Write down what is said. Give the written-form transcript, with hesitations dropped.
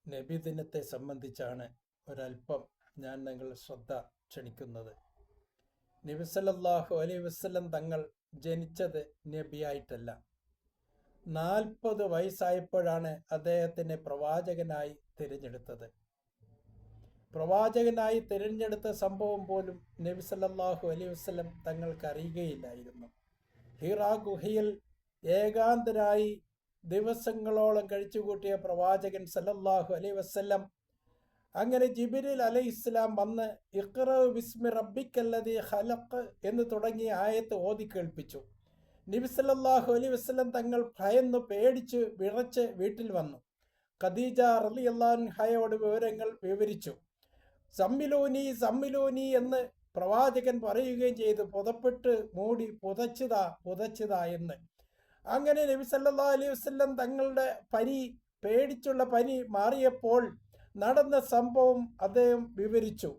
നബിദിനത്തെ സംബന്ധിച്ചാണ് ഒരല്പം ഞാൻ നിങ്ങളുടെ ശ്രദ്ധ ക്ഷണിക്കുന്നത്. നബി സല്ലല്ലാഹു അലൈഹി വസല്ലം തങ്ങൾ ജനിച്ചത് നബിയായിട്ടല്ല. 40 വയസ്സായപ്പോഴാണ് അദ്ദേഹത്തിനെ പ്രവാചകനായി തിരഞ്ഞെടുത്തത്. പ്രവാചകനായി തിരഞ്ഞെടുത്ത സംഭവം പോലും നബി സല്ലല്ലാഹു അലൈഹി വസല്ലം തങ്ങൾക്ക് അറിയുകയില്ലായിരുന്നു. ഹിറാ ഗുഹയിൽ ഏകാന്തരായി ദിവസങ്ങളോളം കഴിച്ചുകൂട്ടിയ പ്രവാചകൻ സല്ലല്ലാഹു അലൈഹി വസല്ലം അങ്ങനെ ജിബ്രീൽ അലൈഹിസ്സലാം വന്ന് ഇഖ്റ ബിസ്മി റബ്ബിക്കല്ലദീ ഖലഖ് എന്ന് തുടങ്ങിയ ആയത്ത് ഓതി കേൾപ്പിച്ചു. നബി സല്ലല്ലാഹു അലൈഹി വസല്ലം തങ്ങൾ ഭയന്നു പേടിച്ച് വിറച്ച് വീട്ടിൽ വന്നു. ഖദീജ റളിയല്ലാഹു അൻഹയോട് വിവരങ്ങൾ വിവരിച്ചു. സമ്മിലൂനി എന്ന് പ്രവാചകൻ പറയുകയും ചെയ്തു. പുതപ്പിട്ട് മൂടി പുതച്ചിതാ എന്ന്. അങ്ങനെ നബി സല്ലല്ലാഹു അലൈഹി വസല്ലം തങ്ങളുടെ പേടിച്ചുള്ള പനി മാറിയപ്പോൾ നടന്ന സംഭവം അദ്ദേഹം വിവരിച്ചു.